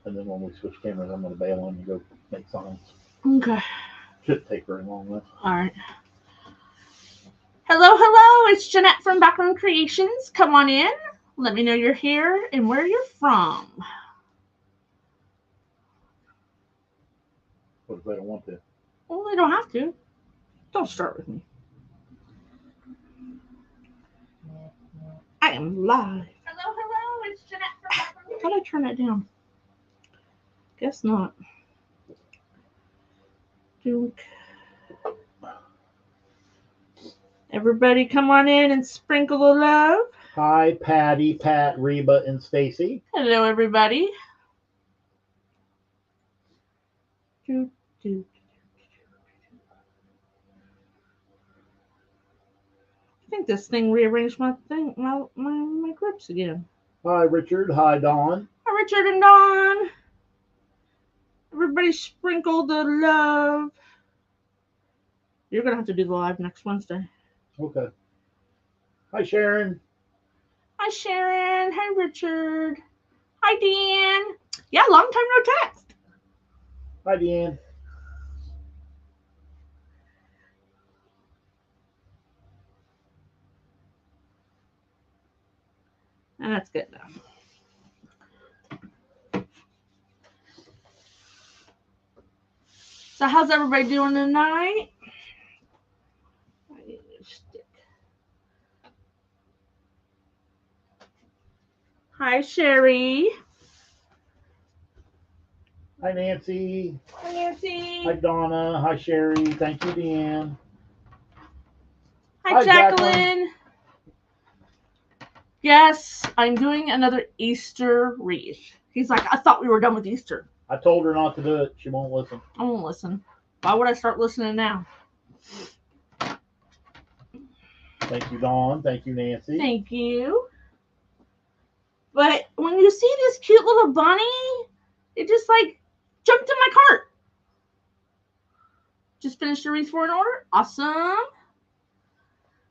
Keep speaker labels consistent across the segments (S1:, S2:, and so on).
S1: And then when we switch cameras, I'm going to bail on and go make signs.
S2: Okay.
S1: Shouldn't take very long, though.
S2: All right. Hello. It's Jeanette from Background Creations. Come on in. Let me know you're here and where you're from.
S1: What if they don't want to?
S2: Well, they don't have to. Don't start with me. I am live. Hello. It's Jeanette from Background Creations. How'd I turn it down? Guess not. Duke. Everybody come on in and sprinkle the love.
S1: Hi, Patty, Pat, Reba, and Stacy.
S2: Hello, everybody. I think this thing rearranged my grips again.
S1: Hi, Richard. Hi, Dawn.
S2: Hi, Richard and Dawn. Everybody sprinkle the love. You're going to have to do the live next Wednesday.
S1: Okay. Hi, Sharon.
S2: Hi, Sharon. Hi, Richard. Hi, Deanne. Yeah, long time no text.
S1: Hi, Deanne.
S2: And that's good enough. So how's everybody doing tonight? I need a stick. Hi, Sherry.
S1: Hi, Nancy.
S2: Hi, Nancy.
S1: Hi, Donna. Hi, Sherry. Thank you, Deanne.
S2: Hi, Jacqueline. Yes, I'm doing another Easter wreath. He's like, I thought we were done with Easter.
S1: I told her not to do it. She won't listen.
S2: I won't listen. Why would I start listening now?
S1: Thank you, Dawn. Thank you, Nancy.
S2: Thank you. But when you see this cute little bunny, it just like jumped in my cart. Just finished the wreath for an order. Awesome.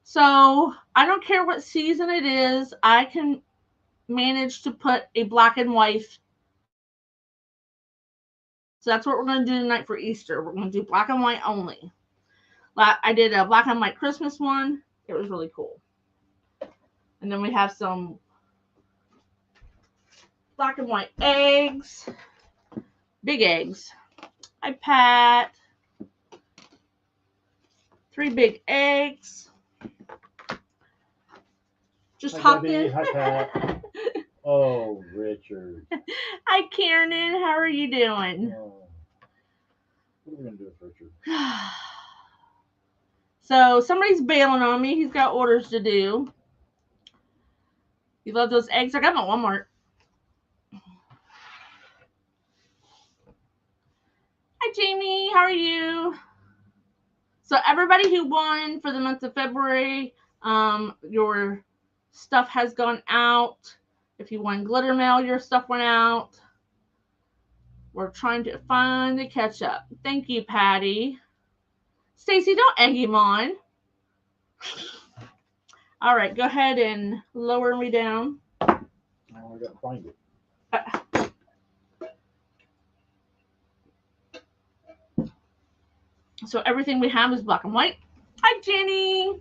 S2: So I don't care what season it is. I can manage to put a black and white. So that's what we're going to do tonight for Easter. We're going to do black and white only. I did a black and white Christmas one. It was really cool. And then we have some black and white eggs. Big eggs. Hi, Pat. 3 big eggs. Just hopped in.
S1: Hi, Pat. Oh, Richard.
S2: Hi, Karen. How are you doing?
S1: Oh. What are we going to do with Richard?
S2: So somebody's bailing on me. He's got orders to do. You love those eggs? I got them at Walmart. Hi, Jamie. How are you? So everybody who won for the month of February, your stuff has gone out. If you won glitter mail, your stuff went out. We're trying to finally catch up. Thank you, Patty. Stacy, don't egg him on. All right, go ahead and lower me down.
S1: Oh, I got to find it.
S2: So everything we have is black and white. Hi, Jenny.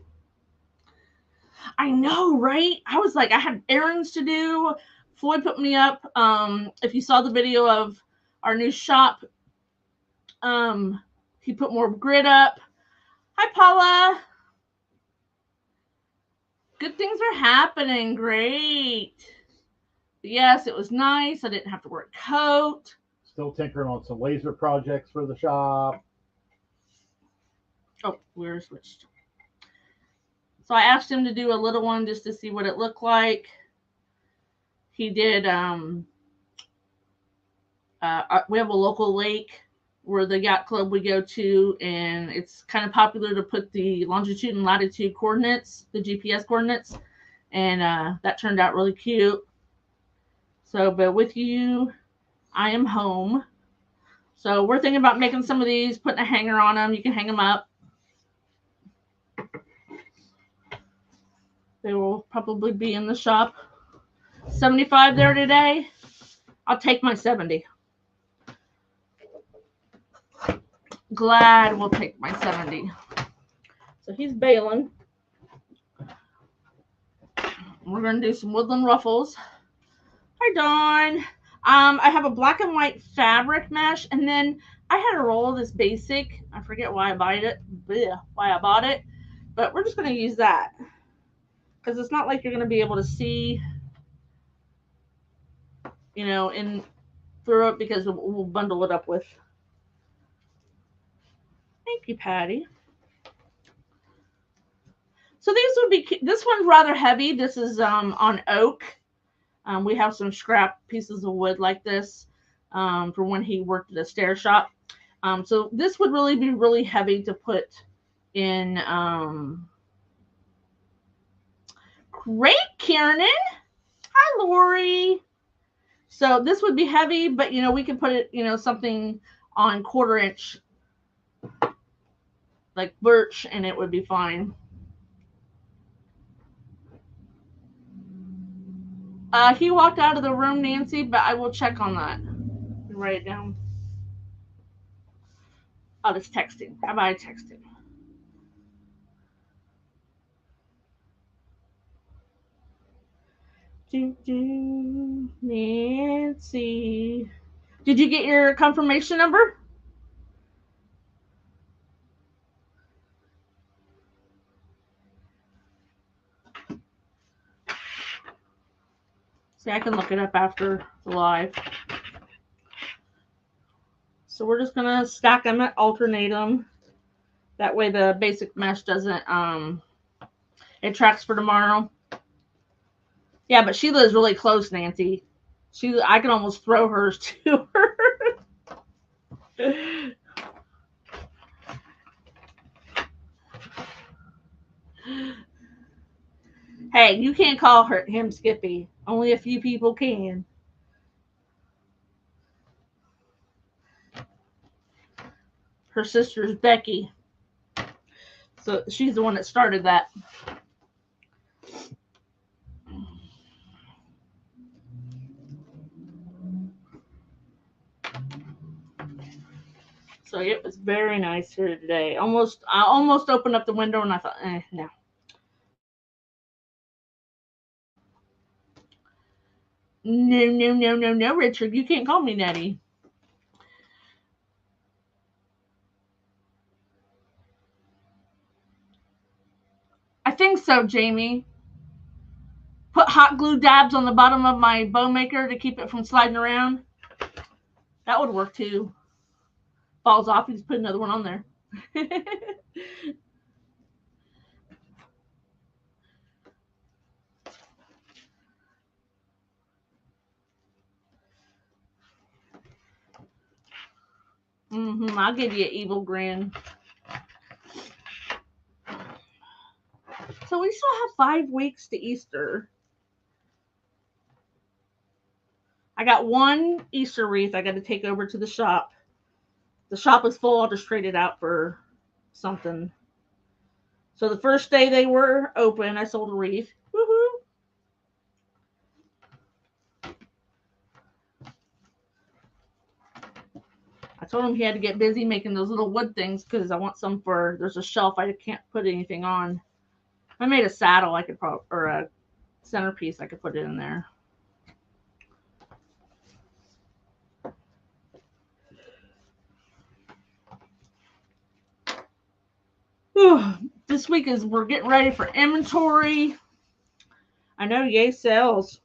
S2: I know, right? I was like, I had errands to do. Floyd put me up. If you saw the video of our new shop, he put more grid up. Hi, Paula. Good things are happening. Great. Yes, it was nice. I didn't have to wear a coat.
S1: Still tinkering on some laser projects for the shop.
S2: Oh, we're switched. So I asked him to do a little one just to see what it looked like. He did, we have a local lake where the yacht club we go to, and it's kind of popular to put the longitude and latitude coordinates, the GPS coordinates, and that turned out really cute. So, but with you, I am home. So we're thinking about making some of these, putting a hanger on them. You can hang them up. They will probably be in the shop. 75 there today. I'll take my 70. Glad we'll take my 70. So he's bailing. We're going to do some woodland ruffles. Hi, Dawn. I have a black and white fabric mesh, and then I had a roll of this basic. I forget why I bought it. But we're just going to use that because it's not like you're going to be able to see, in through it because we'll bundle it up with. Thank you, Patty. So these would be. This one's rather heavy. This is on oak. We have some scrap pieces of wood like this from when he worked at a stair shop. So this would really be really heavy to put in. Great, Kiernan. Hi, Lori. So this would be heavy, but we could put it, something on 1/4 inch, like birch, and it would be fine. He walked out of the room, Nancy, but I will check on that. Write it down. Oh, it's texting. How about I text him? Nancy. Did you get your confirmation number? See, I can look it up after the live. So we're just going to stack them and alternate them. That way the basic mesh doesn't, it tracks for tomorrow. Yeah, but she lives really close, Nancy. I can almost throw hers to her. Hey, you can't call him Skippy. Only a few people can. Her sister's Becky. So she's the one that started that. So it was very nice here today. I almost opened up the window and I thought, no. No, Richard. You can't call me Nettie. I think so, Jamie. Put hot glue dabs on the bottom of my bow maker to keep it from sliding around. That would work too. Falls off, you just put another one on there. I'll give you an evil grin. So we still have 5 weeks to Easter. I got one Easter wreath I got to take over to the shop. The shop is full. I'll just trade it out for something. So the first day they were open, I sold a wreath. Woohoo! I told him he had to get busy making those little wood things because I want some for. There's a shelf I can't put anything on. If I made a saddle, I could or a centerpiece, I could put it in there. This week we're getting ready for inventory. I know, yay sales.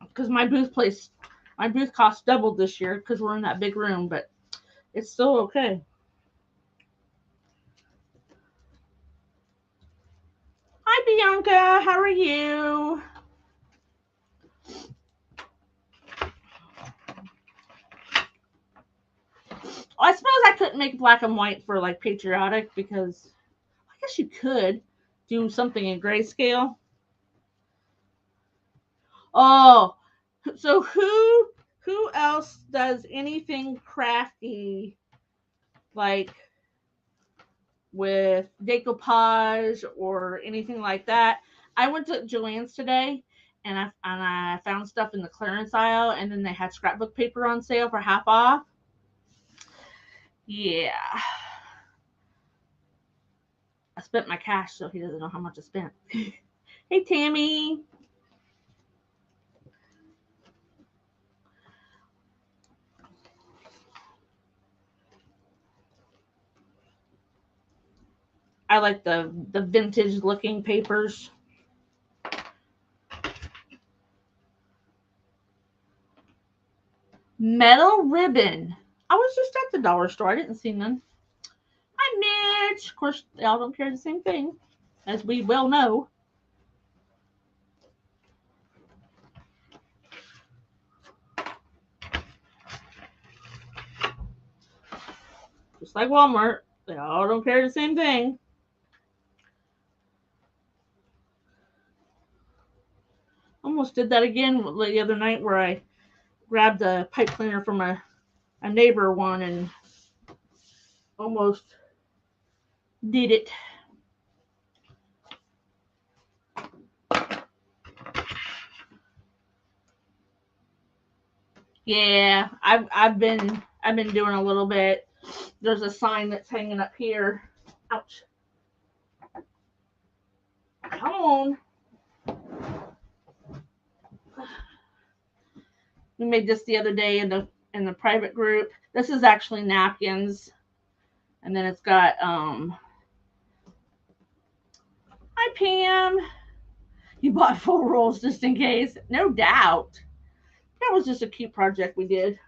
S2: Because my booth cost doubled this year because we're in that big room, but it's still okay. Hi, Bianca. How are you? I suppose I couldn't make black and white for like patriotic because I guess you could do something in grayscale. Oh, so who else does anything crafty like with decoupage or anything like that? I went to Joann's today and I found stuff in the clearance aisle, and then they had scrapbook paper on sale for half off. Yeah. I spent my cash, so he doesn't know how much I spent. Hey, Tammy. I like the vintage looking papers. Metal ribbon. I was just at the dollar store. I didn't see none. Hi, Mitch. Of course, they all don't carry the same thing, as we well know. Just like Walmart, they all don't carry the same thing. Almost did that again the other night where I grabbed a pipe cleaner from a neighbor one and almost did it. Yeah, I've been doing a little bit. There's a sign that's hanging up here. Ouch. Come on. We made this the other day in the private group. This is actually napkins. And then it's got hi Pam. You bought 4 rolls just in case. No doubt. That was just a cute project we did.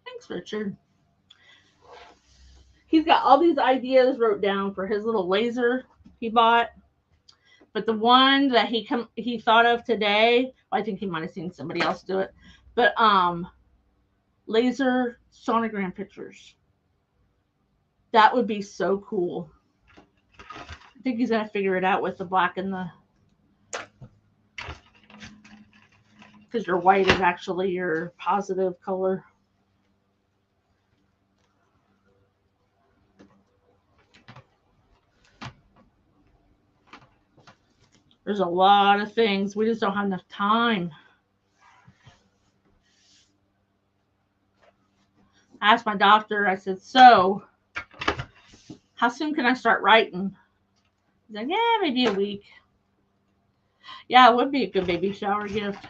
S2: Thanks, Richard. He's got all these ideas wrote down for his little laser he bought. But the one that he thought of today, well, I think he might have seen somebody else do it. But laser sonogram pictures. That would be so cool. I think he's gonna figure it out with the black and the, because your white is actually your positive color. There's a lot of things. We just don't have enough time. I asked my doctor, I said, so how soon can I start writing? He's like, yeah, maybe a week. Yeah, it would be a good baby shower gift.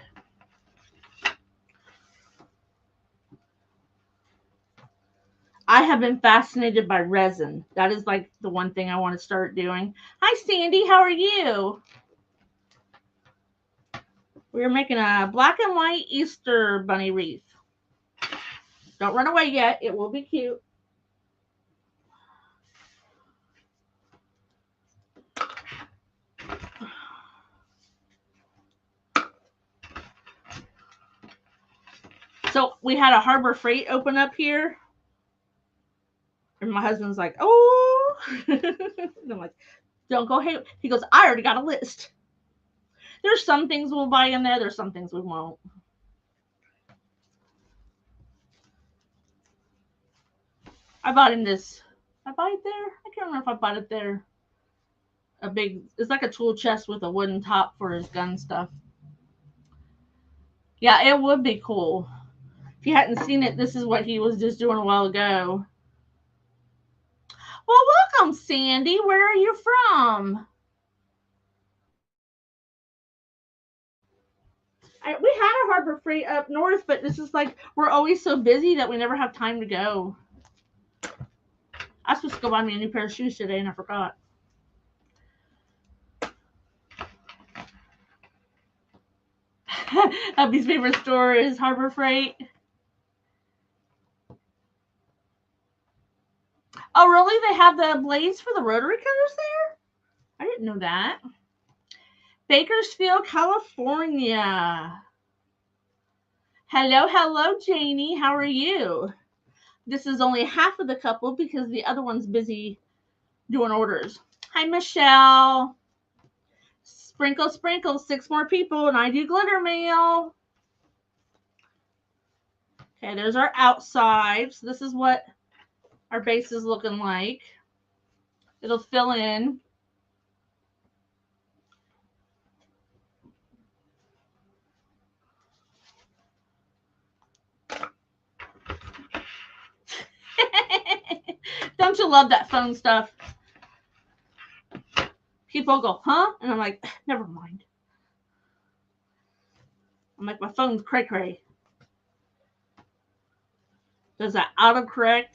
S2: I have been fascinated by resin. That is like the one thing I want to start doing. Hi, Sandy. How are you? We're making a black and white Easter bunny wreath. Don't run away yet. It will be cute. So we had a Harbor Freight open up here. And my husband's like, oh. And I'm like, don't go ahead. He goes, I already got a list. There's some things we'll buy in there. There's some things we won't. I bought him this. I bought it there? I can't remember if I bought it there. It's like a tool chest with a wooden top for his gun stuff. Yeah, it would be cool. If you hadn't seen it, this is what he was just doing a while ago. Well, welcome, Sandy. Where are you from? We had a Harbor Freight up north, but this is like, we're always so busy that we never have time to go. I was supposed to go buy me a new pair of shoes today, and I forgot. Hubby's favorite store is Harbor Freight. Oh, really? They have the blades for the rotary cutters there? I didn't know that. Bakersfield, California. Hello, Janie. How are you? This is only half of the couple because the other one's busy doing orders. Hi, Michelle. Sprinkle, sprinkle, 6 more people, and I do glitter mail. Okay, there's our outside. So this is what our base is looking like. It'll fill in. Don't you love that phone stuff? People go, huh? And I'm like, never mind. I'm like, my phone's cray cray. Does that autocorrect?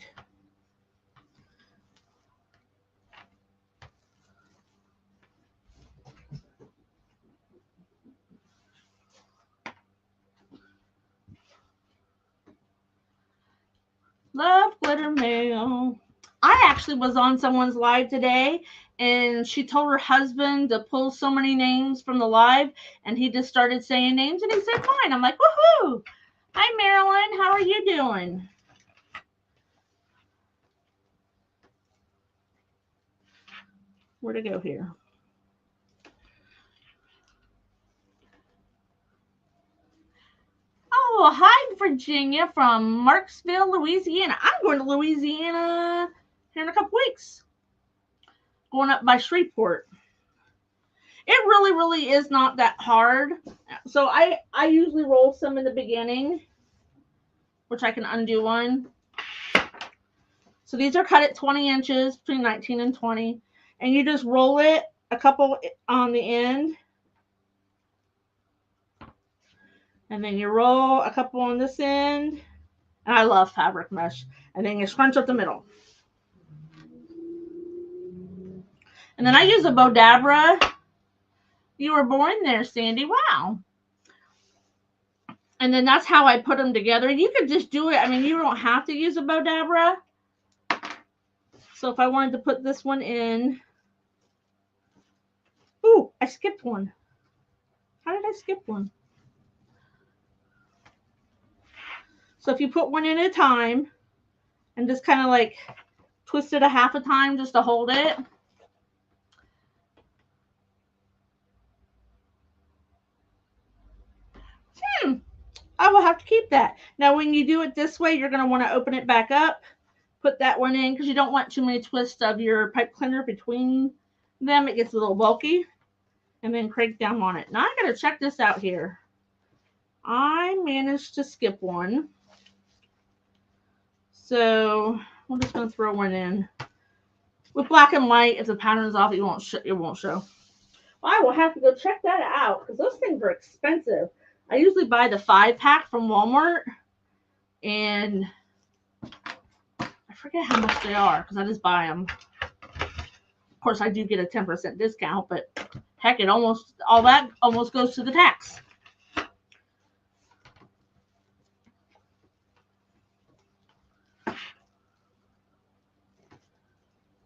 S2: Love glitter mail. I actually was on someone's live today, and she told her husband to pull so many names from the live, and he just started saying names, and he said fine. I'm like, woohoo! Hi, Marilyn. How are you doing? Where to go here? Oh, hi, Virginia from Marksville, Louisiana. I'm going to Louisiana here in a couple weeks. Going up by Shreveport. It really, really is not that hard. So I usually roll some in the beginning, which I can undo one. So these are cut at 20 inches, between 19 and 20. And you just roll it a couple on the end. And then you roll a couple on this end. And I love fabric mesh. And then you scrunch up the middle. And then I use a Bodabra. You were born there, Sandy. Wow. And then that's how I put them together. You could just do it. I mean, you don't have to use a Bodabra. So if I wanted to put this one in. Ooh, I skipped one. How did I skip one? So if you put one in at a time and just kind of like twist it a half a time just to hold it. I will have to keep that. Now, when you do it this way, you're going to want to open it back up. Put that one in because you don't want too many twists of your pipe cleaner between them. It gets a little bulky. And then crank down on it. Now I got to check this out here. I managed to skip one. So I'm just going to throw one in. With black and white, if the pattern's off, it won't show. Well, I will have to go check that out because those things are expensive. I usually buy the 5-pack from Walmart. And I forget how much they are because I just buy them. Of course, I do get a 10% discount, but heck, all that almost goes to the tax.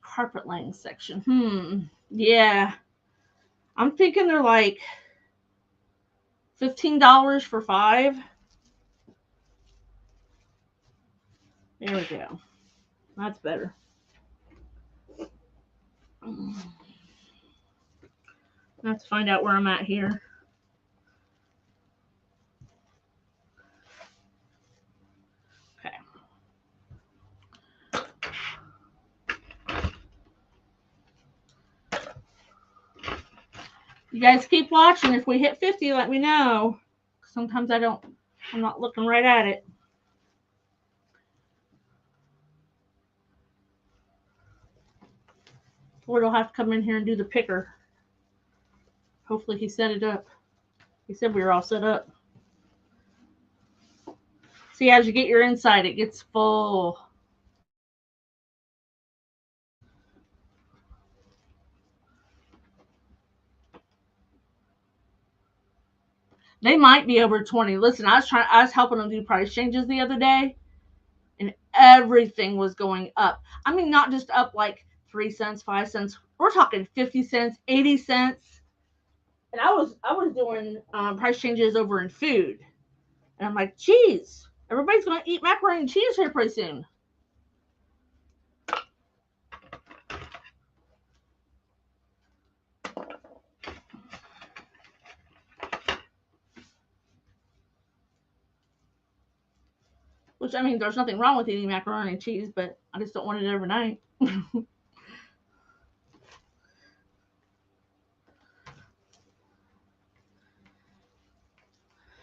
S2: Carpet laying section. Yeah. I'm thinking they're like $15 for 5. There we go. That's better. Let's find out where I'm at here. Okay. You guys keep watching. If we hit 50, let me know. Sometimes I'm not looking right at it. Ford will have to come in here and do the picker. Hopefully he set it up. He said we were all set up. See, as you get your inside, it gets full. They might be over 20. Listen, I was helping them do price changes the other day, and everything was going up. I mean, not just up like 3 cents, 5 cents. We're talking 50 cents, 80 cents. And I was doing price changes over in food. And I'm like, geez, everybody's going to eat macaroni and cheese here pretty soon. Which, I mean, there's nothing wrong with eating macaroni and cheese, but I just don't want it overnight.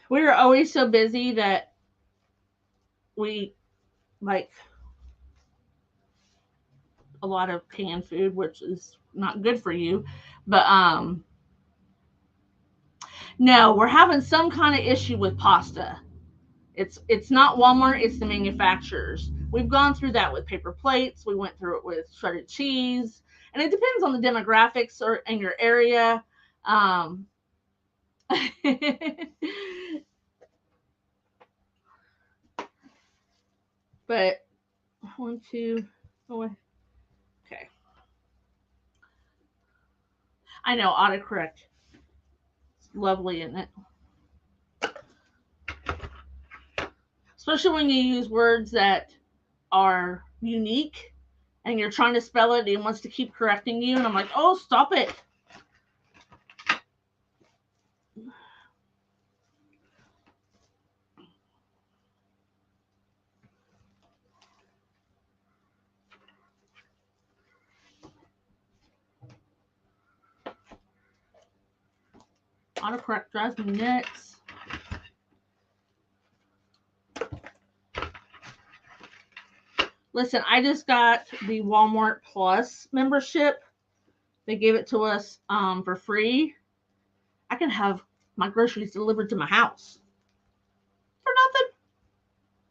S2: We are always so busy that we like a lot of canned food, which is not good for you. But no, we're having some kind of issue with pasta. It's not Walmart, it's the manufacturers. We've gone through that with paper plates. We went through it with shredded cheese, and it depends on the demographics or in your area. But 1, 2, oh, okay. I know, autocorrect. It's lovely, isn't it? Especially when you use words that are unique and you're trying to spell it and it wants to keep correcting you. And I'm like, oh, stop it. Autocorrect drives me nuts. Listen, I just got the Walmart Plus membership. They gave it to us for free. I can have my groceries delivered to my house for nothing.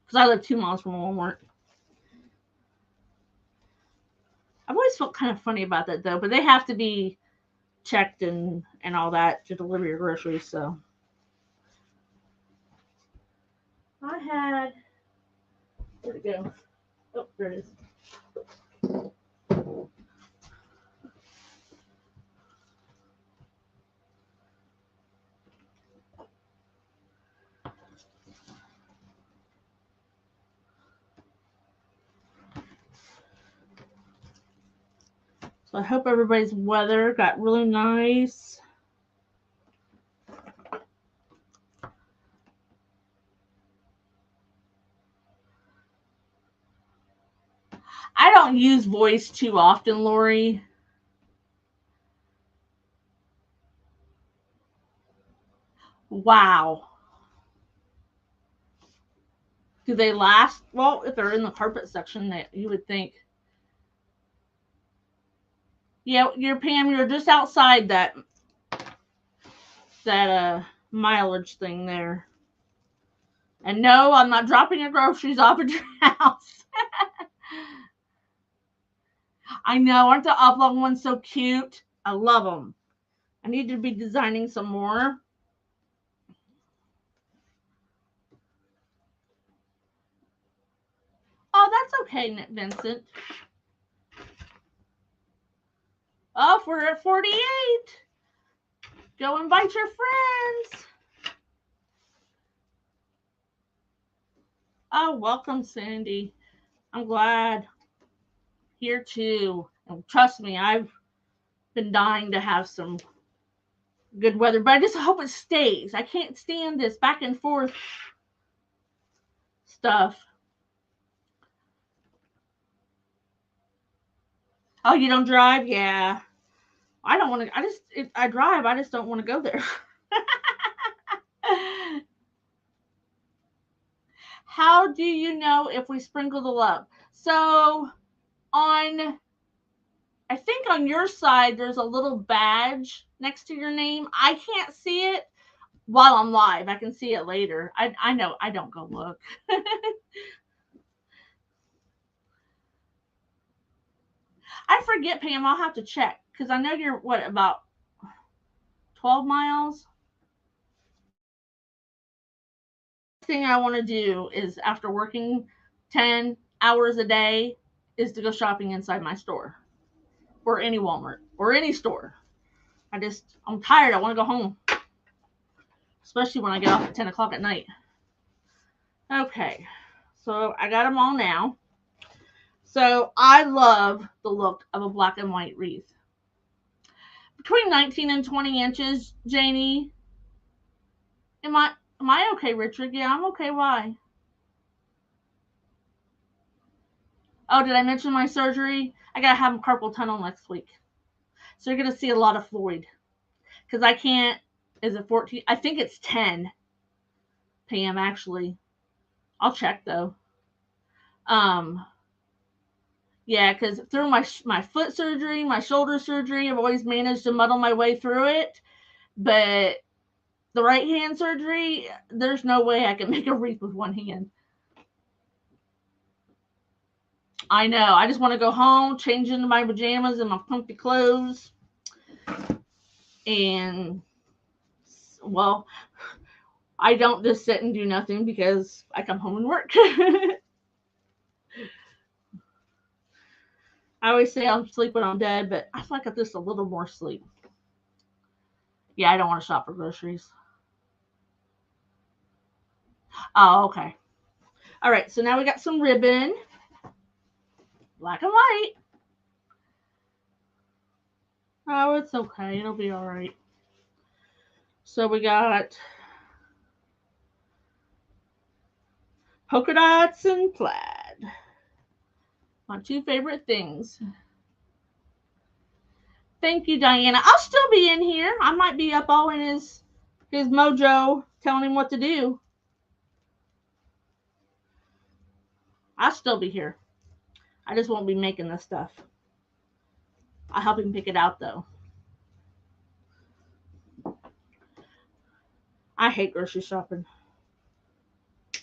S2: Because I live 2 miles from Walmart. I've always felt kind of funny about that, though. But they have to be checked and all that to deliver your groceries. So I had... Where'd it go? Oh, there it is. So I hope everybody's weather got really nice. I don't use voice too often, Lori. Wow. Do they last? Well, if they're in the carpet section, that you would think. Yeah, Pam, you're just outside that mileage thing there. And no, I'm not dropping your groceries off at your house. I know, aren't the oblong ones so cute? I love them. I need to be designing some more. Oh, that's okay, Vincent. Oh, we're at 48. Go invite your friends. Oh, welcome, Sandy. I'm glad. Here too. And trust me, I've been dying to have some good weather, but I just hope it stays. I can't stand this back and forth stuff. Oh, you don't drive? Yeah. I don't want to. I drive. I just don't want to go there. How do you know if we sprinkle the love? So I think on your side, there's a little badge next to your name. I can't see it while I'm live. I can see it later. I know. I don't go look. I forget, Pam. I'll have to check because I know you're about 12 miles. Thing I want to do is after working 10 hours a day is to go shopping inside my store or any Walmart or any store. I'm tired. I want to go home, especially when I get off at 10 o'clock at night. Okay, so I got them all now. So I love the look of a black and white wreath. Between 19 and 20 inches, Janie. Am I okay, Richard? Yeah, I'm okay. Why? Oh, did I mention my surgery? I gotta have carpal tunnel next week. So you're gonna see a lot of Floyd. Because I can't, is it 14? I think it's 10 p.m. actually. I'll check though. Um, yeah, because through my foot surgery, my shoulder surgery, I've always managed to muddle my way through it. But the right hand surgery, there's no way I can make a wreath with one hand. I know. I just want to go home, change into my pajamas and my comfy clothes. And, well, I don't just sit and do nothing because I come home and work. I always say I'll sleep when I'm dead, but I feel like I just a little more sleep. Yeah, I don't want to shop for groceries. Oh, okay. All right, so now we got some ribbon. Black and white. Oh, it's okay. It'll be all right. So we got polka dots and plaid. My two favorite things. Thank you, Diana. I'll still be in here. I might be up all in his mojo telling him what to do. I'll still be here. I just won't be making this stuff. I'll help him pick it out though. I hate grocery shopping.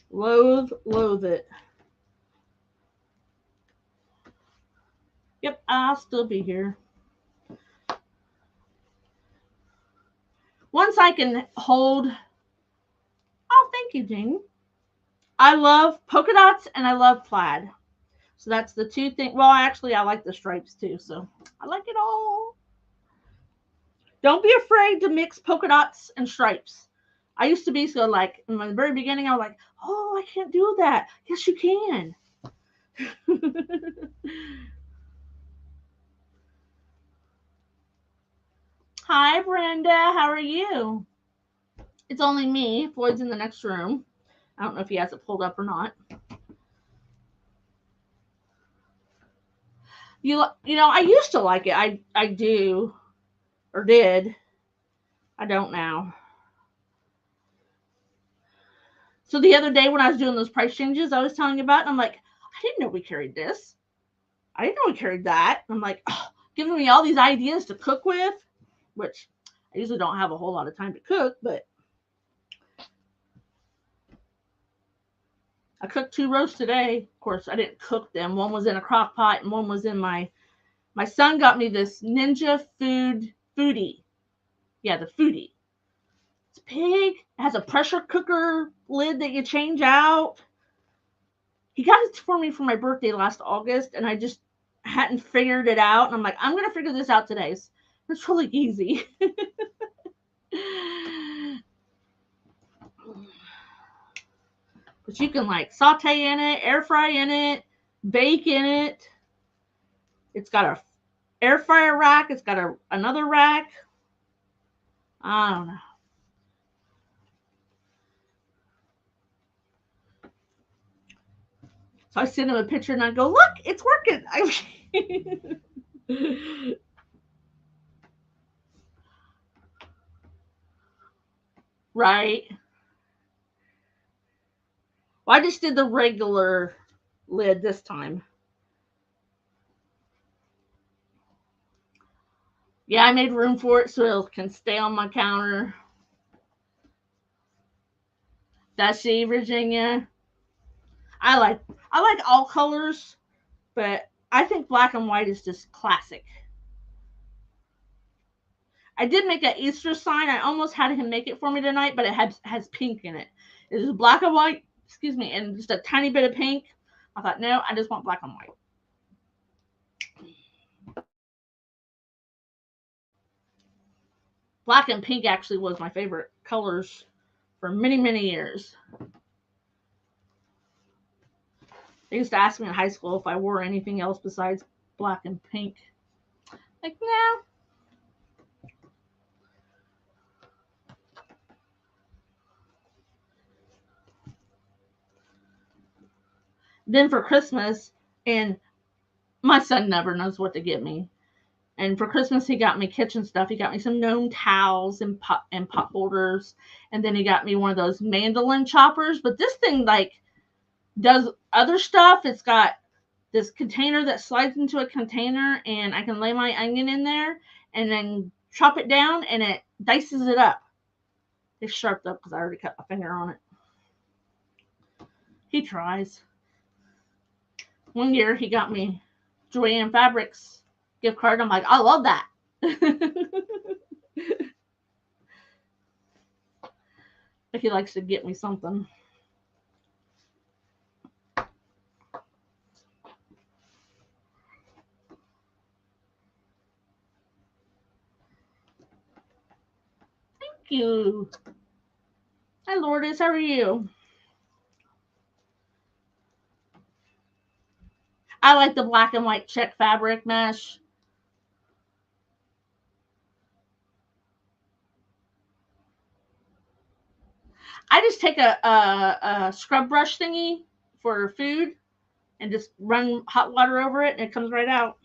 S2: Loathe it. Yep, I'll still be here. Once I can hold. Oh, thank you, Jane. I love polka dots and I love plaid. So that's the two things. Well, actually, I like the stripes too. So I like it all. Don't be afraid to mix polka dots and stripes. I used to be so like in the very beginning, I was like, oh, I can't do that. Yes, you can. Hi, Brenda. How are you? It's only me. Floyd's in the next room. I don't know if he has it pulled up or not. You know, I used to like it. I do or did. I don't now. So the other day when I was doing those price changes I was telling you about, and I'm like, I didn't know we carried this. I didn't know we carried that. And I'm like, oh, giving me all these ideas to cook with, which I usually don't have a whole lot of time to cook, but I cooked 2 roasts today. Of course, I didn't cook them. One was in a crock pot and one was in my son got me this Ninja Foodie. Yeah, the Foodie. It's big. It has a pressure cooker lid that you change out. He got it for me for my birthday last August, and I just hadn't figured it out. And I'm like, I'm going to figure this out today. It's really easy. But you can like saute in it, air fry in it, bake in it. It's got a air fryer rack. It's got another rack. I don't know. So I send him a picture and I go, look, it's working. Right. Well, I just did the regular lid this time. Yeah, I made room for it so it can stay on my counter. That's she, Virginia. I like all colors, but I think black and white is just classic. I did make an Easter sign. I almost had him make it for me tonight, but it has pink in it. It is black and white, excuse me, and just a tiny bit of pink. I thought, no, I just want black and white. Black and pink actually was my favorite colors for many, many years. They used to ask me in high school if I wore anything else besides black and pink. Like, no. Then for Christmas, and My son never knows what to get me. And for Christmas, he got me kitchen stuff. He got me some gnome towels and pot holders. And then he got me one of those mandolin choppers. But this thing, like, does other stuff. It's got this container that slides into a container, and I can lay my onion in there and then chop it down, and it dices it up. It's sharp up because I already cut my finger on it. He tries. One year he got me Joanne Fabrics gift card. I'm like, I love that. If he likes to get me something. Thank you. Hi, Lourdes. How are you? I like the black and white check fabric mesh. I just take a scrub brush thingy for food and just run hot water over it, and it comes right out.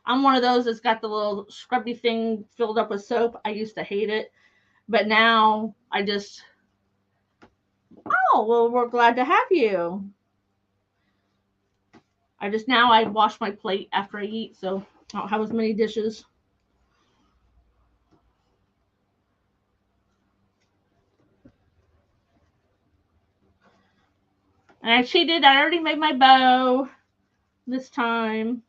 S2: I'm one of those that's got the little scrubby thing filled up with soap. I used to hate it, but now I just, oh, well, we're glad to have you. Now I wash my plate after I eat, so I don't have as many dishes. And I cheated. I already made my bow this time.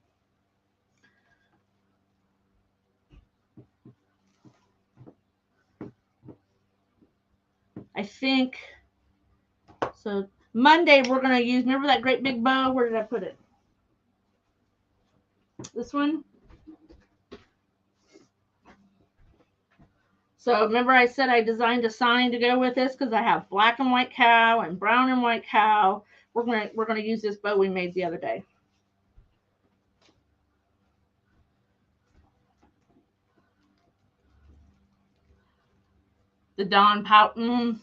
S2: I think. So Monday we're going to use, remember that great big bow? Where did I put it? This one? So remember I said I designed a sign to go with this because I have black and white cow and brown and white cow. We're gonna use this bow we made the other day. The Dawn Poughton.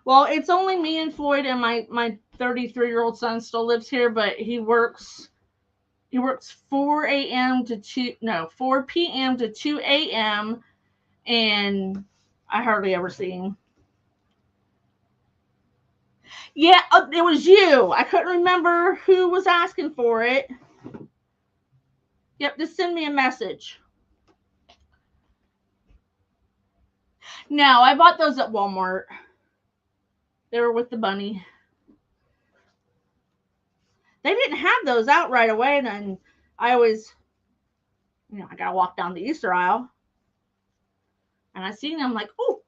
S2: Well, it's only me and Floyd, and my 33-year-old son still lives here, but he works 4 a.m. to 4 p.m. to 2 a.m. and I hardly ever see him. Yeah, it was you. I couldn't remember who was asking for it. Yep, just send me a message. No, I bought those at Walmart. They were with the bunny. They didn't have those out right away, and then I always, I gotta walk down the Easter aisle, and I seen them like, oh,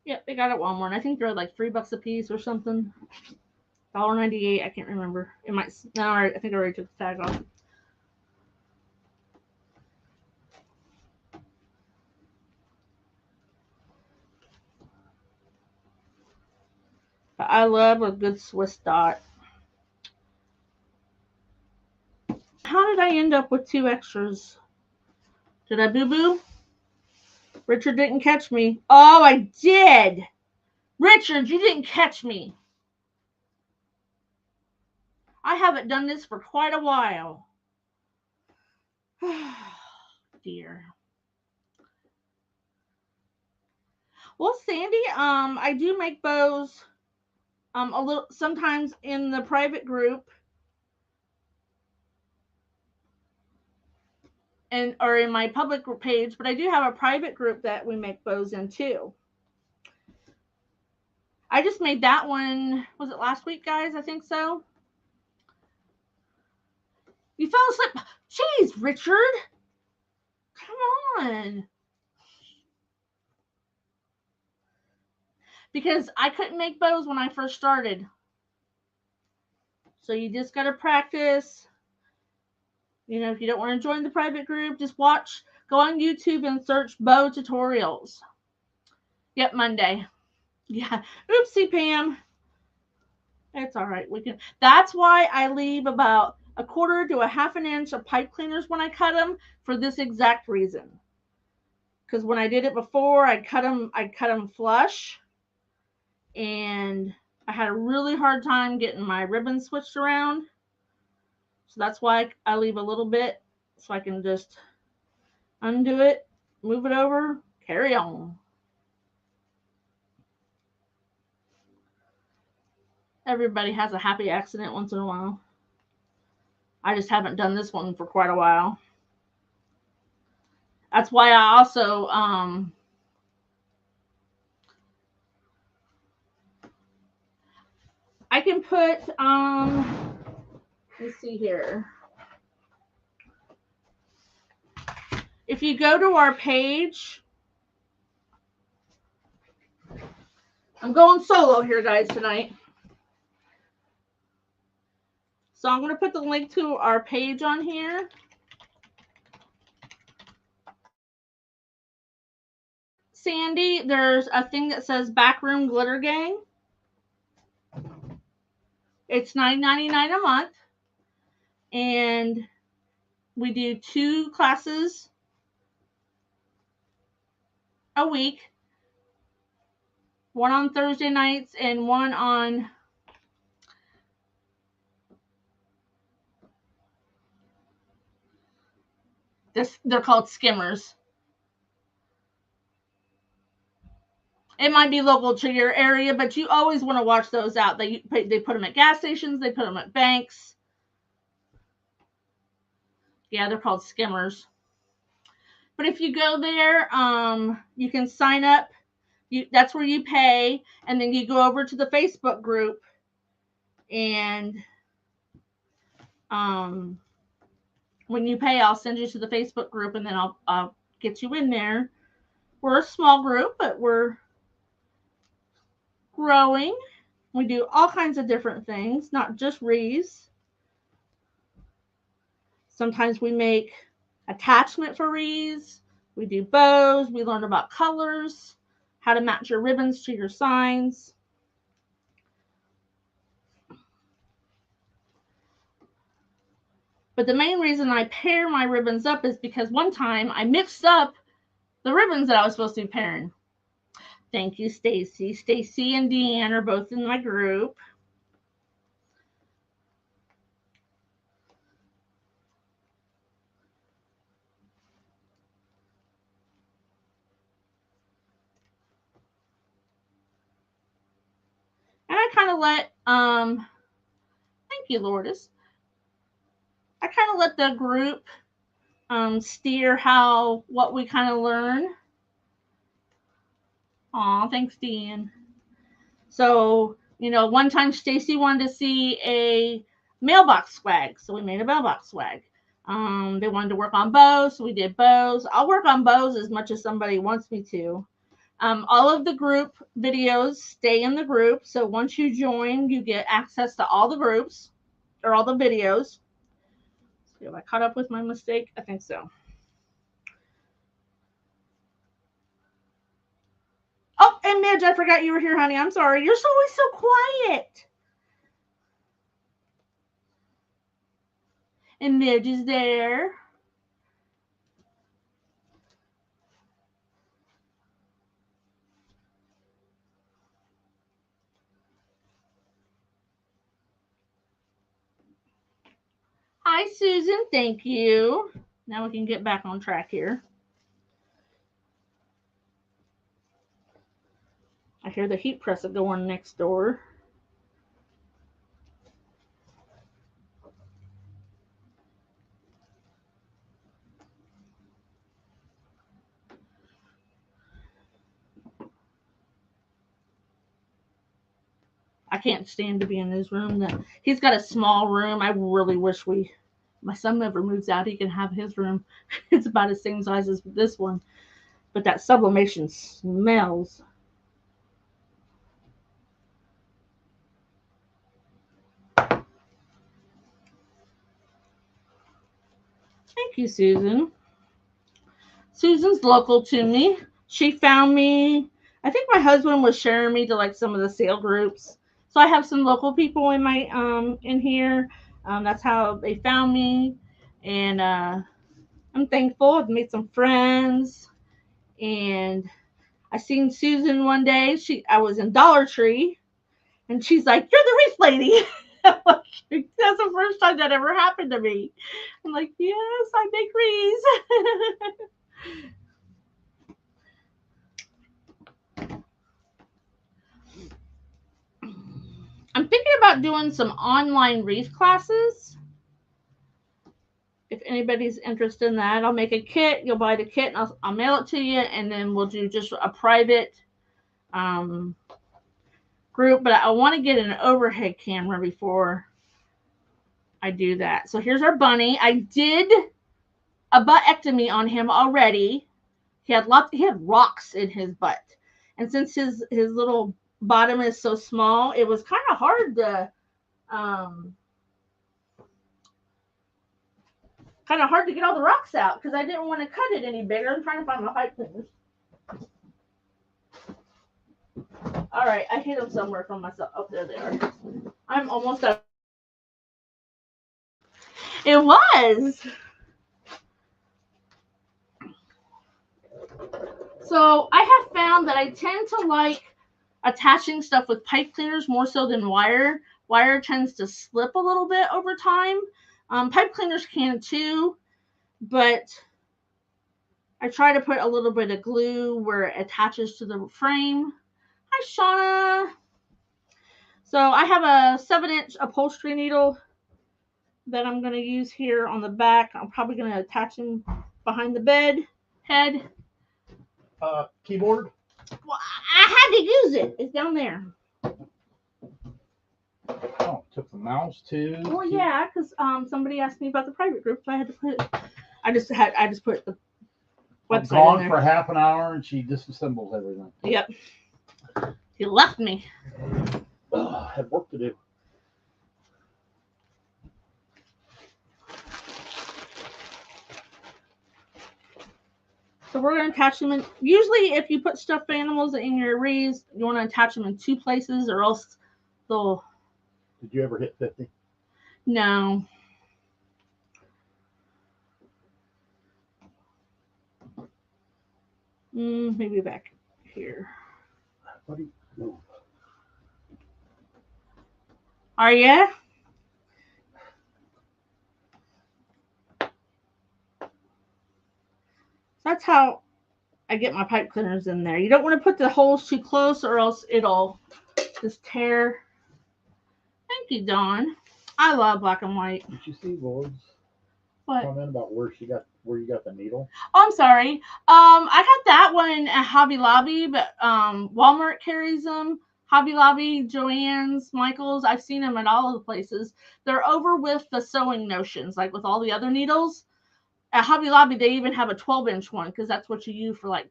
S2: yeah, they got it at Walmart. I think they're like $3 a piece or something. $1.98. I can't remember. It might. No, I think I already took the tag off. But I love a good Swiss dot. How did I end up with 2 extras? Did I boo-boo? Richard didn't catch me. Oh, I did. Richard, you didn't catch me. I haven't done this for quite a while. Dear. Well, Sandy, I do make bows a little sometimes in the private group or in my public page, but I do have a private group that we make bows in too. I just made that one, was it last week, guys? I think so. You fell asleep. Jeez, Richard. Come on. Because I couldn't make bows when I first started. So you just got to practice. If you don't want to join the private group, just go on YouTube and search bow tutorials. Yep, Monday. Yeah. Oopsie, Pam. It's all right. We can. That's why I leave about a quarter to a half an inch of pipe cleaners when I cut them, for this exact reason. Because when I did it before, I cut them flush, and I had a really hard time getting my ribbon switched around. So that's why I leave a little bit, so I can just undo it, move it over, carry on. Everybody has a happy accident once in a while. I just haven't done this one for quite a while. That's why I also I can put let's see here. If you go to our page, I'm going solo here, guys, tonight. So I'm going to put the link to our page on here. Sandy, there's a thing that says Backroom Glitter Gang. It's $9.99 a month. And we do 2 classes a week. One on Thursday nights and one on this. They're called skimmers. It might be local to your area, but you always want to watch those out. They put them at gas stations. They put them at banks. Yeah, they're called skimmers. But if you go there, you can sign up. That's where you pay, and then you go over to the Facebook group, and when you pay, I'll send you to the Facebook group, and then I'll get you in there. We're a small group, but we're growing. We do all kinds of different things, not just wreaths. Sometimes we make attachment for wreaths. We do bows. We learn about colors, how to match your ribbons to your signs. But the main reason I pair my ribbons up is because one time I mixed up the ribbons that I was supposed to be pairing. Thank you, Stacy. Stacy and Deanne are both in my group. And I kind of let, thank you, Lourdes. I kind of let the group steer what we kind of learn. Aw, thanks, Deanne. So, one time Stacy wanted to see a mailbox swag, so we made a mailbox swag. They wanted to work on bows, so we did bows. I'll work on bows as much as somebody wants me to. All of the group videos stay in the group, so once you join, you get access to all the groups, or all the videos. So have I caught up with my mistake? I think so. Oh, and Midge, I forgot you were here, honey. I'm sorry. You're always so quiet. And Midge is there. Hi, Susan. Thank you. Now we can get back on track here. I hear the heat press going next door. I can't stand to be in his room. He's got a small room. I really wish my son never moves out. He can have his room. It's about the same size as this one. But that sublimation smells. Thank you, Susan. Susan's local to me. She found me. I think my husband was sharing me to like some of the sale groups. So I have some local people in my in here. That's how they found me, and I'm thankful. I've made some friends, and I seen Susan one day. I was in Dollar Tree, and she's like, "You're the wreath lady." I'm like, that's the first time that ever happened to me. I'm like, "Yes, I make wreaths." I'm thinking about doing some online wreath classes. If anybody's interested in that, I'll make a kit. You'll buy the kit, and I'll mail it to you, and then we'll do just a private um, group. But I want to get an overhead camera before I do that. So here's our bunny. I did a buttectomy on him already. He had rocks in his butt, and since his little bottom is so small, it was kind of hard to get all the rocks out because I didn't want to cut it any bigger. I'm trying to find my pipe cleaners. All right, I hid them somewhere from myself. Oh, there they are. I'm almost done. It was. So I have found that I tend to like attaching stuff with pipe cleaners more so than wire. Wire tends to slip a little bit over time. Pipe cleaners can too, but I try to put a little bit of glue where it attaches to the frame. Hi, Shauna. So I have a 7-inch upholstery needle that I'm going to use here on the back. I'm probably going to attach them behind the bed head.
S1: Keyboard?
S2: Well, I had to use it. It's down there.
S1: Oh, took the mouse too.
S2: Well, yeah, because somebody asked me about the private group, so I had to put it. I just put the website. I'm
S1: gone for half an hour, and she disassembles everything.
S2: Yep. She left me.
S1: I had work to do.
S2: So we're going to attach them in. Usually, if you put stuffed animals in your wreaths, you want to attach them in 2 places, or else they'll.
S1: Did you ever hit 50?
S2: No. Maybe back here.
S1: What do you move?
S2: Are you? That's how I get my pipe cleaners in there. You don't want to put the holes too close, or else it'll just tear. Thank you, Dawn. I love black and white.
S1: Did you see Lord's
S2: what
S1: comment about where you got the needle?
S2: Oh, I'm sorry. I got that one at Hobby Lobby, but Walmart carries them. Hobby Lobby, Joann's, Michael's. I've seen them at all of the places. They're over with the sewing notions, like with all the other needles. At Hobby Lobby, they even have a 12-inch one because that's what you use for like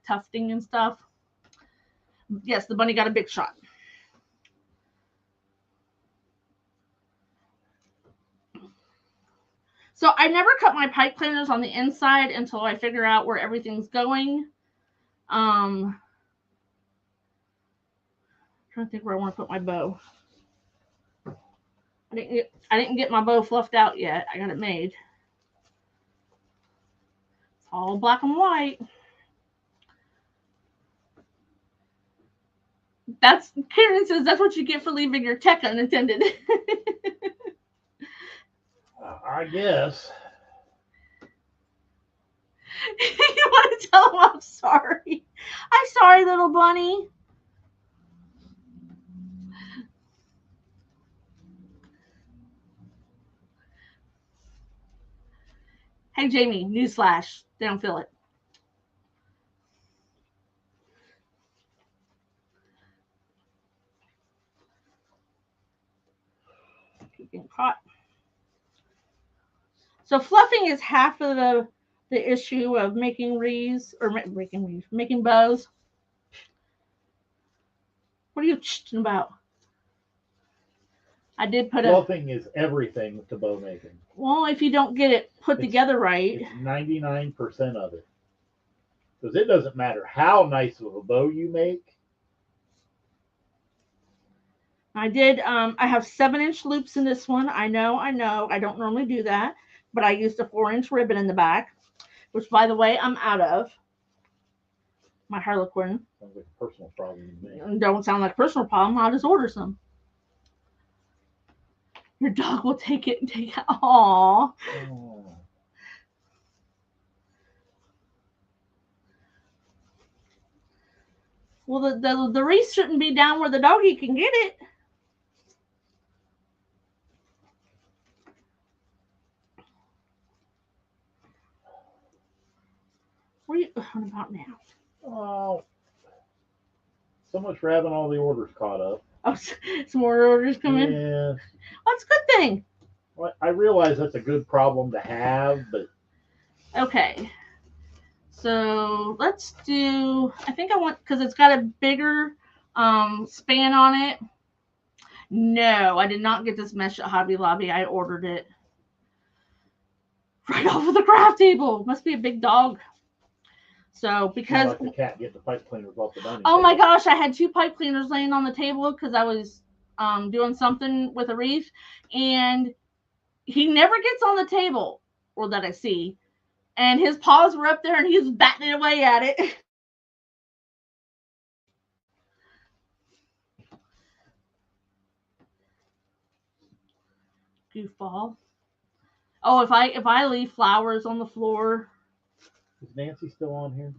S2: tufting and stuff. Yes, the bunny got a big shot. So I never cut my pipe cleaners on the inside until I figure out where everything's going. I'm trying to think where I want to put my bow. I didn't get my bow fluffed out yet. I got it made. It's all black and white. Karen says that's what you get for leaving your tech unattended.
S1: I guess.
S2: You want to tell him I'm sorry? I'm sorry, little bunny. Hey, Jamie, newsflash. They don't feel it. Keep getting caught. So fluffing is half of the issue of making wreaths or making bows. What are you talking about? I did put
S1: fluffing is everything to bow making.
S2: Well, if you don't get it put together right.
S1: It's 99% of it. Because it doesn't matter how nice of a bow you make.
S2: I did. I have 7-inch loops in this one. I know. I don't normally do that, but I used a 4-inch ribbon in the back, which, by the way, I'm out of my Harlequin.
S1: Sounds like a personal problem to me.
S2: Don't sound like a personal problem. I'll just order some. Your dog will take it and take it. Aww.
S1: Oh.
S2: Well, the wreath shouldn't be down where the doggy can get it. What are you on about now?
S1: Oh. So much for having all the orders caught up.
S2: Oh, some more orders come in?
S1: Yeah.
S2: That's a good thing.
S1: Well, I realize that's a good problem to have, but
S2: Okay. So let's do, I think I want, because it's got a bigger span on it. No, I did not get this mesh at Hobby Lobby. I ordered it right off of the craft table. Must be a big dog. So because
S1: like the cat get the pipe cleaners off the dining
S2: oh
S1: table.
S2: my gosh, I had 2 pipe cleaners laying on the table because I was doing something with a wreath, and he never gets on the table, or that I see, and his paws were up there and he was batting away at it. Goofball. Oh, if I leave flowers on the floor.
S1: Is Nancy still on here?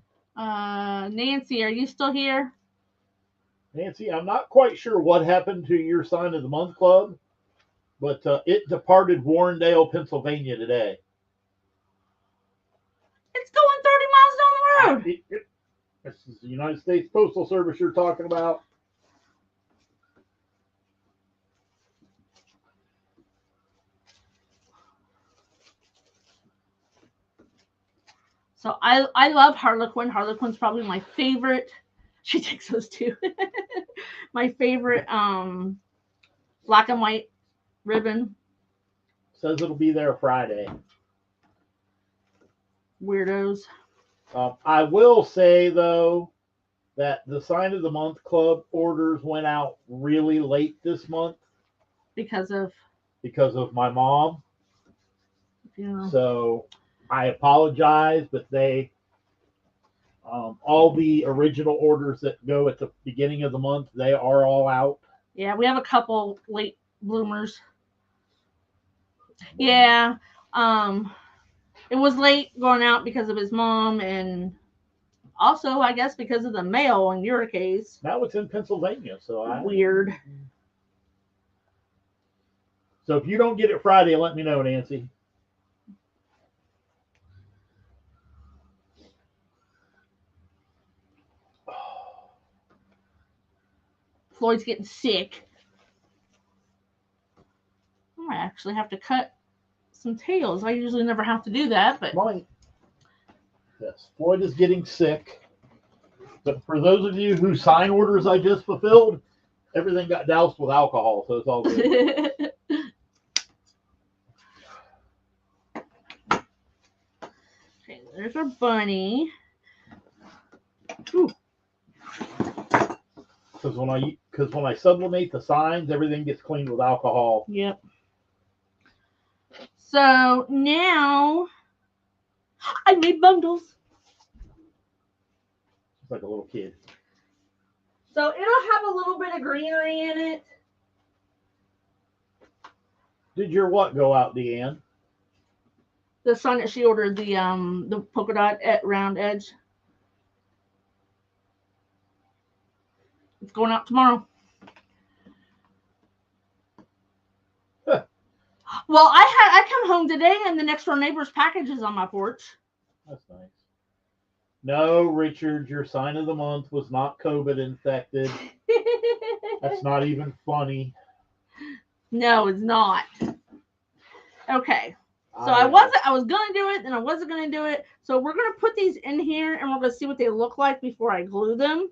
S2: Nancy, are you still here?
S1: Nancy, I'm not quite sure what happened to your Sign of the Month club, but it departed Warrendale, Pennsylvania today.
S2: It's going 30 miles down the road.
S1: This is the United States Postal Service you're talking about.
S2: So I love Harlequin. Harlequin's probably my favorite. She takes those too. My favorite black and white ribbon.
S1: Says it'll be there Friday.
S2: Weirdos.
S1: I will say though that the Sign of the Month club orders went out really late this month
S2: because of
S1: my mom.
S2: Yeah.
S1: So I apologize, but they all the original orders that go at the beginning of the month, they are all out.
S2: Yeah, we have a couple late bloomers. Yeah. It was late going out because of his mom, and also I guess because of the mail in your case.
S1: Now it's in Pennsylvania, so
S2: weird.
S1: So if you don't get it Friday, let me know, Nancy.
S2: Floyd's getting sick. I might actually have to cut some tails. I usually never have to do that, but
S1: Might. Yes, Floyd is getting sick. But for those of you whose sign orders I just fulfilled, everything got doused with alcohol, so it's all good.
S2: Okay, there's our bunny.
S1: Because when I sublimate the signs, everything gets cleaned with alcohol.
S2: Yep. So now I made bundles.
S1: It's like a little kid.
S2: So it'll have a little bit of greenery in it.
S1: Did your what go out, Deanne?
S2: The sun that she ordered, the polka dot round edge. It's going out tomorrow.
S1: Huh.
S2: Well, I come home today and the next door neighbor's package is on my porch.
S1: That's nice. No, Richard, your sign of the month was not COVID infected. That's not even funny.
S2: No, it's not. Okay. So I was gonna do it, and I wasn't gonna do it. So we're gonna put these in here, and we're gonna see what they look like before I glue them.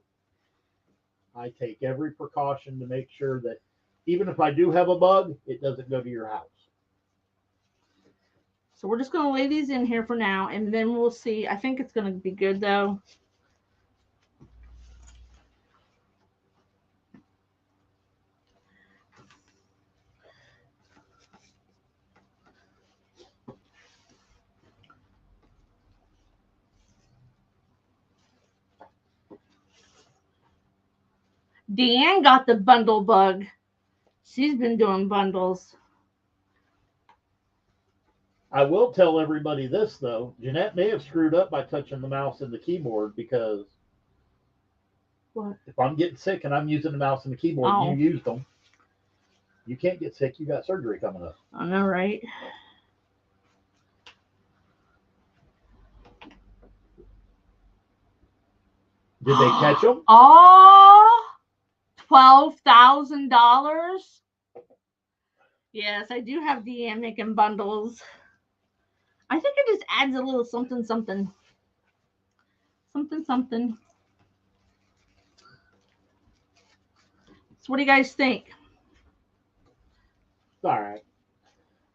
S1: I take every precaution to make sure that even if I do have a bug, it doesn't go to your house.
S2: So we're just gonna lay these in here for now, and then we'll see. I think it's gonna be good though. Deanne got the bundle bug. She's been doing bundles.
S1: I will tell everybody this, though. Jeanette may have screwed up by touching the mouse and the keyboard because
S2: What?
S1: if I'm getting sick and I'm using the mouse and the keyboard,
S2: Oh.
S1: you used them. You can't get sick. You got surgery coming up.
S2: I know, right?
S1: Did they catch them?
S2: Oh, $12,000. Yes, I do have Deanne making bundles. I think it just adds a little something, something. Something, something. So what do you guys think?
S1: It's all right.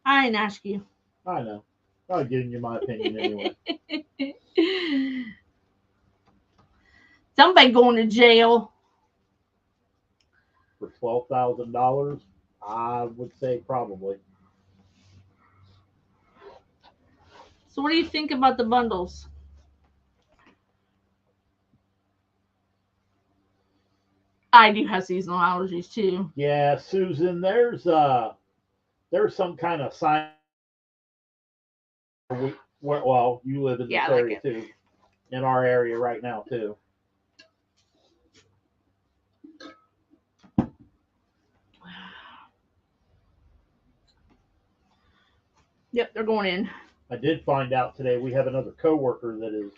S2: I didn't ask you.
S1: I know. I'm giving you my opinion anyway.
S2: Somebody going to jail.
S1: For $12,000, I would say probably.
S2: So what do you think about the bundles? I do have seasonal allergies too.
S1: Yeah, Susan, there's some kind of sign. Well, you live in this area too, in our area right now too.
S2: Yep, they're going in.
S1: I did find out today we have another coworker that is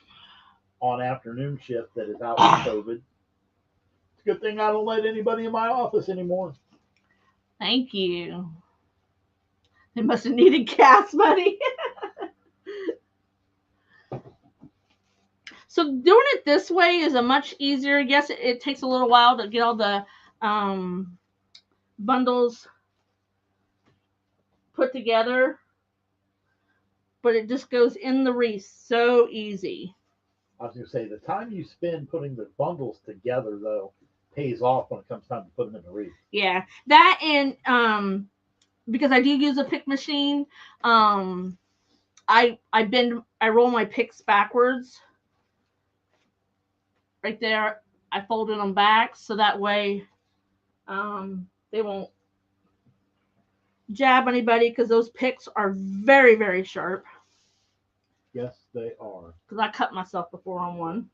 S1: on afternoon shift that is out with COVID. It's a good thing I don't let anybody in my office anymore.
S2: Thank you. They must have needed gas money. So doing it this way is a much easier. Yes, it takes a little while to get all the bundles put together, but it just goes in the wreath so easy.
S1: I was going to say, the time you spend putting the bundles together, though, pays off when it comes time to put them in the wreath.
S2: Yeah, that and because I do use a pick machine, I roll my picks backwards. Right there, I folded them back so that way they won't jab anybody because those picks are very, very sharp.
S1: Yes, they are.
S2: Because I cut myself before on one.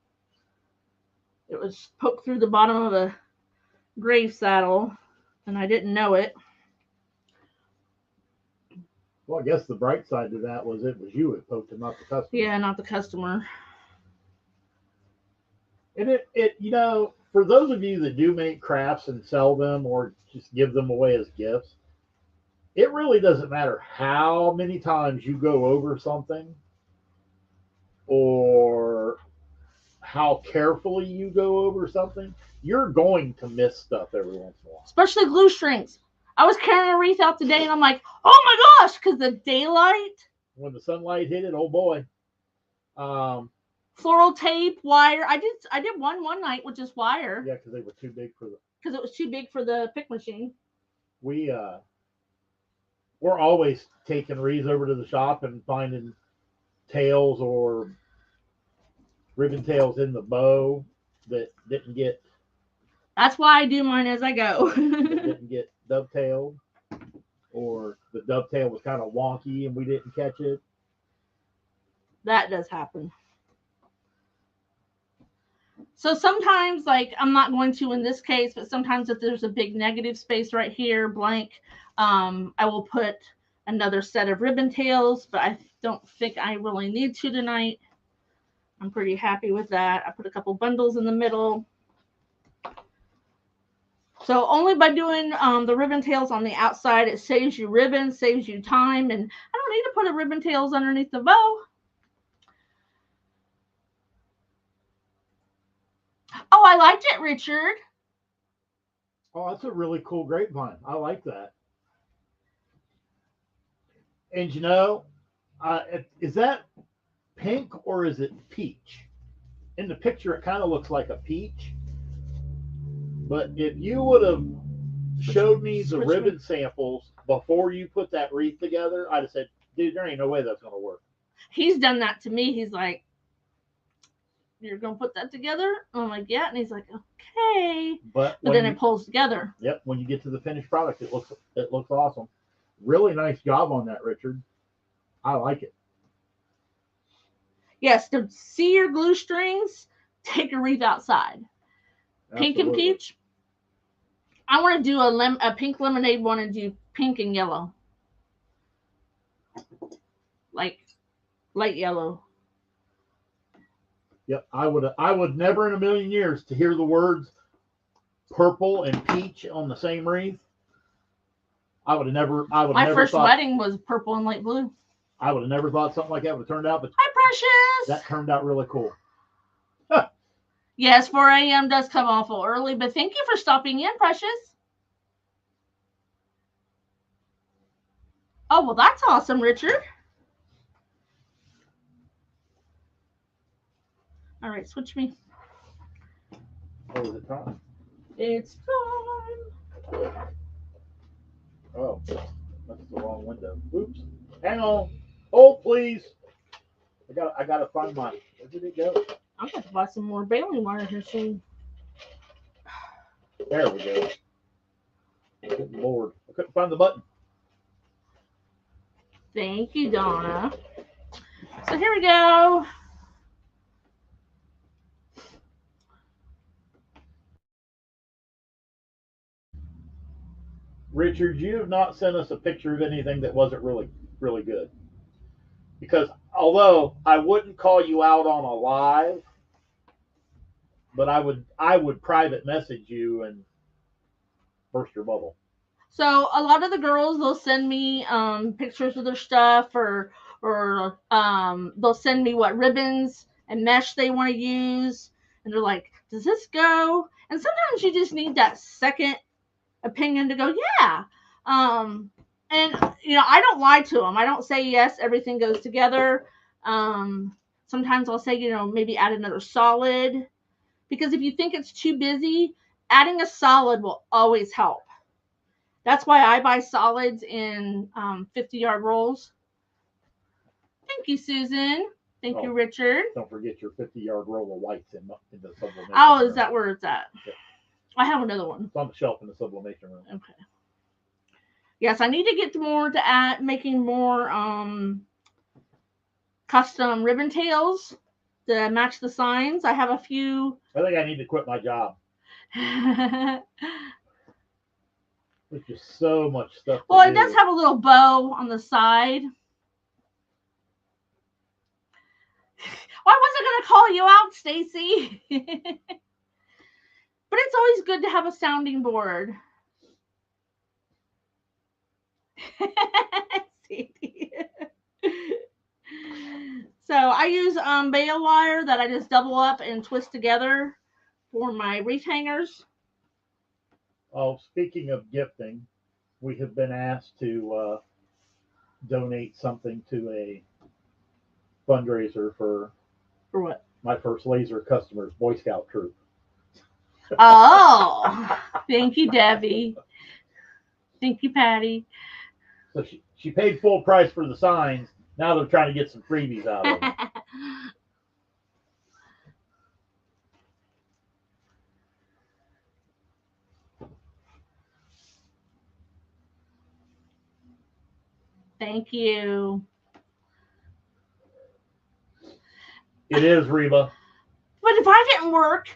S2: It was poked through the bottom of a grave saddle, and I didn't know it.
S1: Well, I guess the bright side to that was it was you that poked him, not the customer.
S2: Yeah, not the customer.
S1: And it for those of you that do make crafts and sell them or just give them away as gifts, it really doesn't matter how many times you go over something or how carefully you go over something, you're going to miss stuff every once in a while.
S2: Especially glue strings. I was carrying a wreath out today and I'm like, oh my gosh, because the daylight.
S1: When the sunlight hit it, oh boy.
S2: Floral tape, wire. I did one night with just wire.
S1: Yeah, because they were too big for the.
S2: Because it was too big for the pick machine.
S1: We're always taking wreaths over to the shop and finding tails or ribbon tails in the bow that didn't get.
S2: That's why I do mine as I go.
S1: Didn't get dovetailed, or the dovetail was kind of wonky and we didn't catch it.
S2: That does happen. So sometimes, like, I'm not going to in this case, but sometimes if there's a big negative space right here, blank, I will put another set of ribbon tails, but I don't think I really need to tonight. I'm pretty happy with that. I put a couple bundles in the middle. So only by doing the ribbon tails on the outside, it saves you ribbon, saves you time, and I don't need to put a ribbon tails underneath the bow. Oh, I liked it, Richard.
S1: Oh, that's a really cool grapevine. I like that. And is that pink or is it peach? In the picture, it kind of looks like a peach. But if you would have showed me the ribbon samples before you put that wreath together, I'd have said, dude, there ain't no way that's going to work.
S2: He's done that to me. He's like, you're gonna put that together? I'm like, yeah. And he's like, okay.
S1: But
S2: then it pulls together.
S1: Yep. When you get to the finished product, it looks awesome. Really nice job on that, Richard. I like it.
S2: Yes, to see your glue strings, take a wreath outside.
S1: Absolutely.
S2: Pink and peach. I want to do a pink lemonade one and do pink and yellow. Like light yellow.
S1: Yep. I would never in a million years to hear the words purple and peach on the same wreath.
S2: My first wedding was purple and light blue.
S1: I would have never thought something like that would have turned out, but
S2: hi, Precious.
S1: That turned out really cool.
S2: Yes, 4 a.m. does come awful early, but thank you for stopping in, Precious. Oh, well, that's awesome, Richard. All right, switch me.
S1: Oh, is it time?
S2: It's time.
S1: Oh, that's the wrong window. Oops. Hang on. Hold, please. I gotta find my. Where did it go?
S2: I'm going to buy some more baling wire here soon.
S1: There we go. Good Lord. I couldn't find the button.
S2: Thank you, Donna. So here we go.
S1: Richard, you have not sent us a picture of anything that wasn't really, really good. Because although I wouldn't call you out on a live, but I would private message you and burst your bubble.
S2: So a lot of the girls, they'll send me pictures of their stuff, or they'll send me what ribbons and mesh they want to use, and they're like, "Does this go?" And sometimes you just need that second opinion to go, "Yeah." And I don't lie to them. I don't say yes, everything goes together. Sometimes I'll say, maybe add another solid, because if you think it's too busy, adding a solid will always help. That's why I buy solids in 50-yard rolls. Thank you, Susan. Thank you, Richard.
S1: Don't forget your 50-yard roll of whites in the sublimation.
S2: Oh, is that where it's at?
S1: Yeah.
S2: I have another one.
S1: It's on the shelf in the sublimation room.
S2: Okay. Yes, I need to get more to making more custom ribbon tails to match the signs. I have a few.
S1: I think I need to quit my job. There's just so much stuff.
S2: Well, it does have a little bow on the side. Well, I wasn't going to call you out, Stacy. But it's always good to have a sounding board. So I use bale wire that I just double up and twist together for my wreath hangers.
S1: Oh, speaking of gifting, we have been asked to donate something to a fundraiser for
S2: what?
S1: My first laser customer's Boy Scout troop.
S2: Oh, thank you, Debbie. Thank you, Patty.
S1: So she paid full price for the signs. Now they're trying to get some freebies out of them.
S2: Thank you.
S1: It is, Reba.
S2: But if I didn't work.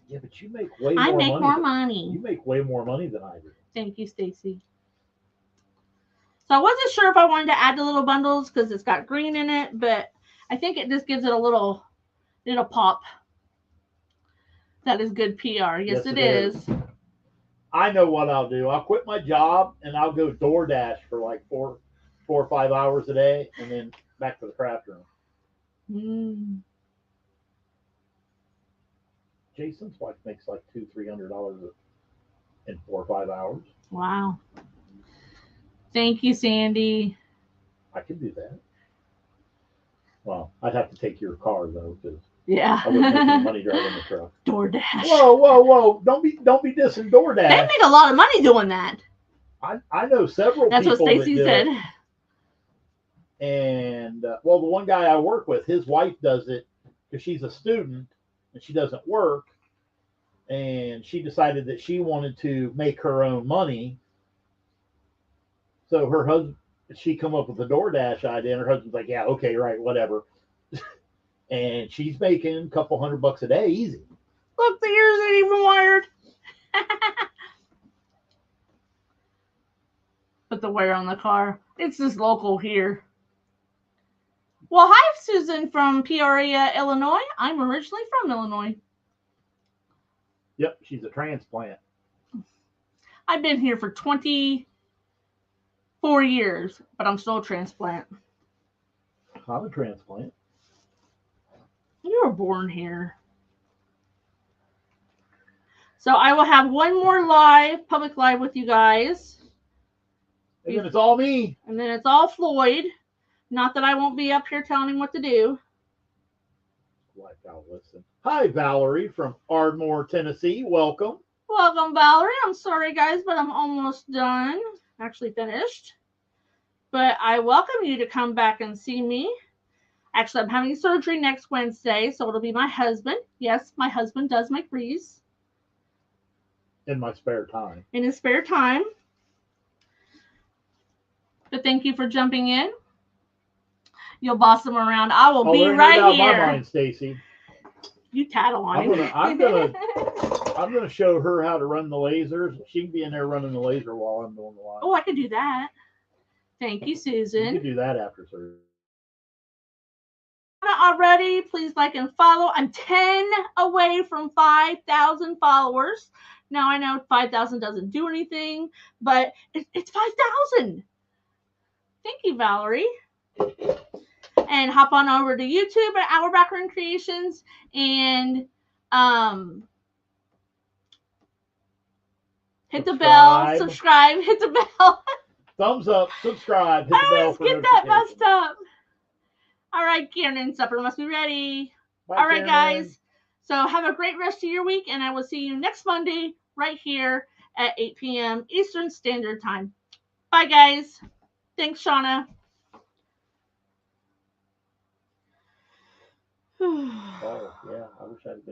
S1: Yeah, but you make way more money.
S2: I make more money.
S1: You make way more money than I do.
S2: Thank you, Stacy. So I wasn't sure if I wanted to add the little bundles because it's got green in it, but I think it just gives it a little pop. That is good PR. Yes, it is.
S1: I know what I'll do. I'll quit my job and I'll go DoorDash for like 4 or 5 hours a day, and then back to the craft room. Jason's wife makes like $200-$300 in 4 or 5 hours.
S2: Wow. Thank you, Sandy.
S1: I can do that. Well, I'd have to take your car though, because
S2: yeah,
S1: I wouldn't make any money driving the truck.
S2: DoorDash.
S1: Whoa! Don't be dissing DoorDash.
S2: They make a lot of money doing that.
S1: I know several.
S2: That's
S1: people
S2: what Stacy said.
S1: And well, the one guy I work with, his wife does it because she's a student and she doesn't work, and she decided that she wanted to make her own money. So her husband, she come up with the DoorDash idea, and her husband's like, "Yeah, okay, right, whatever." And she's making a couple $100 a day easy.
S2: Look, the ears ain't even wired. Put the wire on the car. It's just local here. Well, hi, Susan from Peoria, Illinois. I'm originally from Illinois.
S1: Yep, she's a transplant.
S2: I've been here for 24 years, but I'm still a transplant.
S1: I'm a transplant.
S2: You were born here. So I will have one more public live with you guys.
S1: And then it's all me.
S2: And then it's all Floyd. Not that I won't be up here telling him what to do.
S1: Like, I'll listen. Hi, Valerie from Ardmore, Tennessee. Welcome.
S2: Welcome, Valerie. I'm sorry, guys, but I'm almost done. Actually finished. But I welcome you to come back and see me. Actually, I'm having surgery next Wednesday, so it'll be my husband. Yes, my husband does make wreaths.
S1: In my spare time.
S2: In his spare time. But thank you for jumping in. You'll boss him around. I will be right here.
S1: My mind, Stacy.
S2: You tattle on him.
S1: I'm gonna show her how to run the lasers. She can be in there running the laser while I'm doing the live.
S2: Oh, I can do that. Thank you, Susan.
S1: You can do that after surgery.
S2: Already, please like and follow. I'm 10 away from 5,000 followers. Now I know 5,000 doesn't do anything, but it's 5,000. Thank you, Valerie. And hop on over to YouTube at Our Background Creations and hit the bell, subscribe, hit the bell.
S1: Thumbs up, subscribe, hit the bell.
S2: Get that messed up. All right, Kieran, supper must be ready.
S1: Bye,
S2: all right,
S1: Kieran.
S2: guys. So have a great rest of your week, and I will see you next Monday right here at 8 p.m. Eastern Standard Time. Bye, guys. Thanks, Shauna.
S1: Oh, yeah. I wish I'd been.